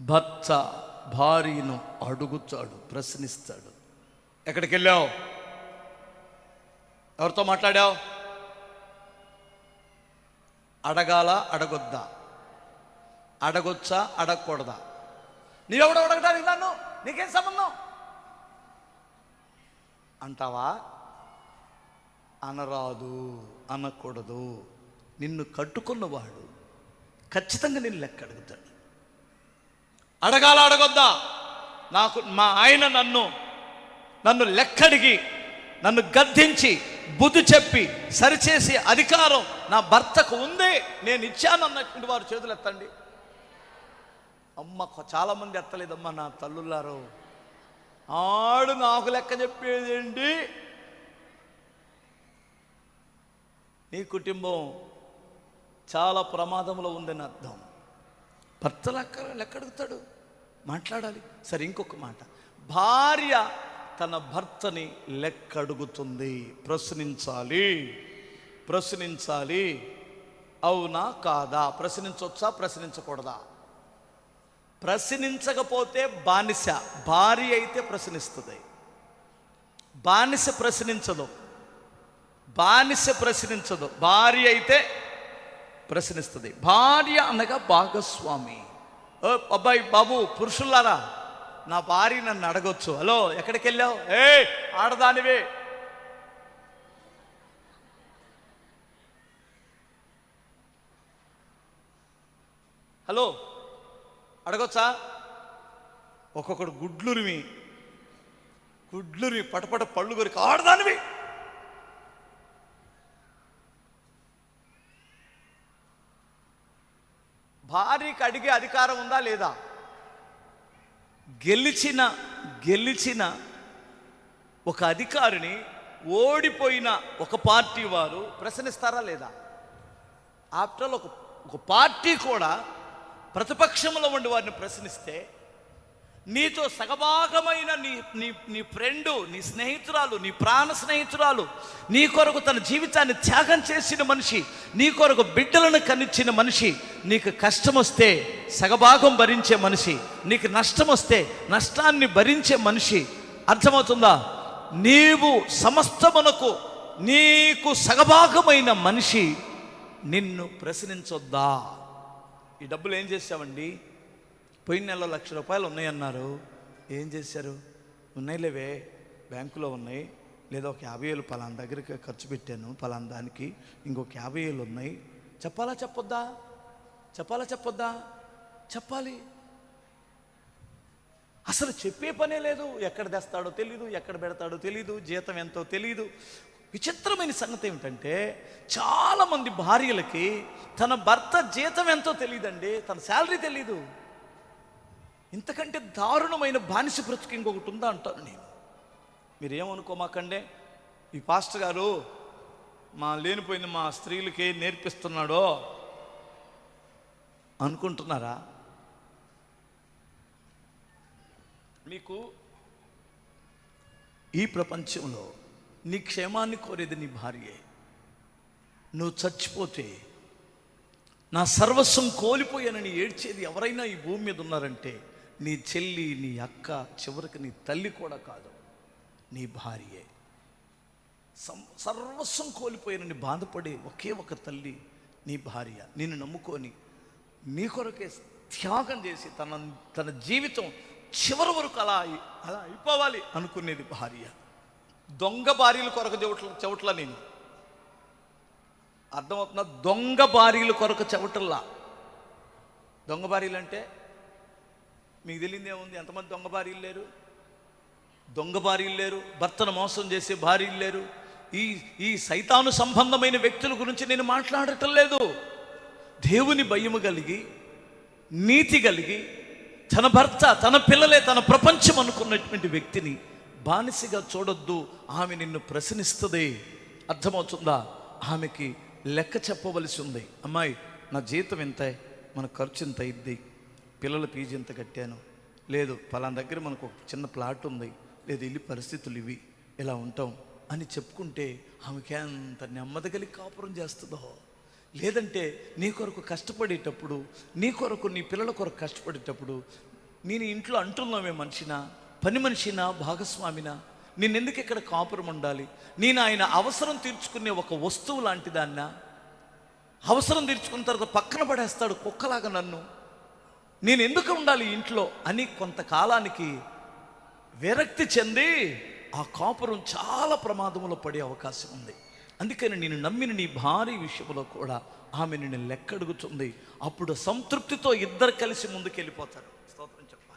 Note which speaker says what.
Speaker 1: భర్త భార్యను అడుగుతాడు, ప్రశ్నిస్తాడు. ఎక్కడికి వెళ్ళావు? ఎవరితో మాట్లాడావు? అడగాల, అడగొద్దా? అడగొచ్చా, అడగకూడదా? నీవెవడో అడగడానికి నన్ను, నీకేం సంబంధం అంటావా? అనరాదు, అనకూడదు. నిన్ను కట్టుకున్నవాడు ఖచ్చితంగా నిన్ను లెక్క అడుగుతాడు. అడగాల, అడగొద్దా? నాకు మా ఆయన నన్ను లెక్కడిగి, నన్ను గద్దించి, బుద్ధి చెప్పి సరిచేసి అధికారం నా భర్తకు ఉంది, నేను ఇచ్చానన్నటువంటి వారు చేతులు ఎత్తండి. అమ్మ, చాలామంది ఎత్తలేదమ్మా నా తల్లులారు. ఆడు నాకు లెక్క చెప్పేదేంటి? నీ కుటుంబం చాలా ప్రమాదంలో ఉందని అర్థం. భర్త లెక్క అడుగుతాడు, మాట్లాడాలి. సరే, ఇంకొక మాట, భార్య తన భర్తని లెక్క అడుగుతుంది, ప్రశ్నించాలి. అవునా కాదా? ప్రశ్నించవచ్చా, ప్రశ్నించకూడదా? ప్రశ్నించకపోతే బానిస. భార్య అయితే ప్రశ్నిస్తుంది, బానిస ప్రశ్నించదు. భార్య అయితే ప్రశ్నిస్తుంది. భార్య అనగా భాగస్వామి. అబ్బాయి బాబు, పురుషులారా, నా భార్య నన్ను అడగొచ్చు. హలో, ఎక్కడికి వెళ్ళావు? ఆడదానివే. హలో, అడగొచ్చా? ఒక్కొక్కడు గుడ్లురిమి పటపట పళ్ళు కొరికి, ఆడదానివి. భార్యకి అడిగే అధికారం ఉందా లేదా? గెలిచిన ఒక అధికారిని ఓడిపోయిన ఒక పార్టీ వారు ప్రశ్నిస్తారా లేదా? ఆఫ్టర్ ఒక పార్టీ కూడా ప్రతిపక్షంలో ఉండి వారిని ప్రశ్నిస్తే, నీతో సగభాగమైన నీ ఫ్రెండు, నీ స్నేహితురాలు, నీ ప్రాణ స్నేహితురాలు, నీ కొరకు తన జీవితాన్ని త్యాగం చేసిన మనిషి, నీ కొరకు బిడ్డలను కనిచ్చిన మనిషి, నీకు కష్టం వస్తే సగభాగం భరించే మనిషి, నీకు నష్టం వస్తే నష్టాన్ని భరించే మనిషి. అర్థమవుతుందా? నీవు సమస్తమునకు నీకు సగభాగమైన మనిషి నిన్ను ప్రశ్నించొద్దా? ఈ డబ్బులు ఏం చేసావండి? పోయిన నెలలో ₹1,00,000 ఉన్నాయన్నారు. ఏం చేశారు? ఉన్నాయిలేవే, బ్యాంకులో ఉన్నాయి. లేదా ఒక 50,000 పలానా దగ్గరికి ఖర్చు పెట్టాను, పలానా దానికి ఇంకొక 50,000 ఉన్నాయి. చెప్పాలా చెప్పొద్దా? చెప్పాలి. అసలు చెప్పే పనే లేదు. ఎక్కడ తెస్తాడో తెలీదు, ఎక్కడ పెడతాడో తెలీదు, జీతం ఎంతో తెలీదు. విచిత్రమైన సంగతి ఏమిటంటే, చాలామంది భార్యలకి తన భర్త జీతం ఎంతో తెలియదండి, తన శాలరీ తెలీదు. ఇంతకంటే దారుణమైన బానిస బ్రతుకు ఇంకొకటి ఉందా అంటాను నేను. మీరేమనుకోమాకండే, ఈ పాస్టర్ గారు లేనిపోయింది మా స్త్రీలకి నేర్పిస్తున్నాడో అనుకుంటున్నారా? మీకు ఈ ప్రపంచంలో నీ క్షేమాన్ని కోరేది నీ భార్యే. నువ్వు చచ్చిపోతే నా సర్వస్వం కోల్పోయానని ఏడ్చేది ఎవరైనా ఈ భూమి మీద ఉన్నారంటే నీ చెల్లి, నీ అక్క, చివరికి నీ తల్లి కూడా కాదు, నీ భార్యే. సర్వస్వం కోల్పోయానని బాధపడే ఒకే ఒక తల్లి నీ భార్య. నిన్ను నమ్ముకొని నీ కొరకే త్యాగం చేసి తన జీవితం చివరి వరకు అలా అయిపోవాలి అనుకునేది భార్య. దొంగ భార్యల కొరకు చెవట్లా నేను, అర్థమవుతున్నా? దొంగ భార్యల కొరకు చెవటల్లా. దొంగ భార్యలు అంటే మీకు తెలియదేముంది? ఎంతమంది దొంగ భార్యలు లేరు? భర్తను మోసం చేసే భార్యలు లేరు? ఈ సైతాను సంబంధమైన వ్యక్తుల గురించి నేను మాట్లాడటం లేదు. దేవుని భయము కలిగి, నీతి కలిగి, తన భర్త, తన పిల్లలే తన ప్రపంచం అనుకున్నటువంటి వ్యక్తిని బానిసగా చూడొద్దు. ఆమె నిన్ను ప్రశ్నిస్తుంది. అర్థమవుతుందా? ఆమెకి లెక్క చెప్పవలసి ఉంది. అమ్మాయి, నా జీతం ఎంత, మన ఖర్చు ఎంత అయింది, పిల్లల ఫీజు ఎంత కట్టాను, లేదు పలానా దగ్గర మనకు ఒక చిన్న ప్లాట్ ఉంది, లేదు ఇల్లు పరిస్థితులు ఇవి, ఇలా ఉంటాం అని చెప్పుకుంటే ఆమెకి ఎంత నెమ్మది కలిగి కాపురం చేస్తుందో. లేదంటే నీ కొరకు కష్టపడేటప్పుడు, నీ కొరకు నీ పిల్లల కొరకు కష్టపడేటప్పుడు నేను ఇంట్లో అంటున్నావే మనిషినా, పని మనిషినా, భాగస్వామినా, నేనెందుకు ఇక్కడ కాపురం ఉండాలి? నేను ఆయన అవసరం తీర్చుకునే ఒక వస్తువు లాంటి దాన్నా? అవసరం తీర్చుకున్న తర్వాత పక్కన పడేస్తాడు కుక్కలాగా నన్ను, నేను ఎందుకు ఉండాలి ఇంట్లో అని కొంతకాలానికి విరక్తి చెంది ఆ కాపురం చాలా ప్రమాదంలో పడే అవకాశం ఉంది. అందుకని నేను నమ్మిన నీ భార్య విషయంలో కూడా ఆమె నిన్ను లెక్కడుగుతుంది. అప్పుడు సంతృప్తితో ఇద్దరు కలిసి ముందుకు వెళ్ళిపోతారు. స్తోత్రం చెప్పండి.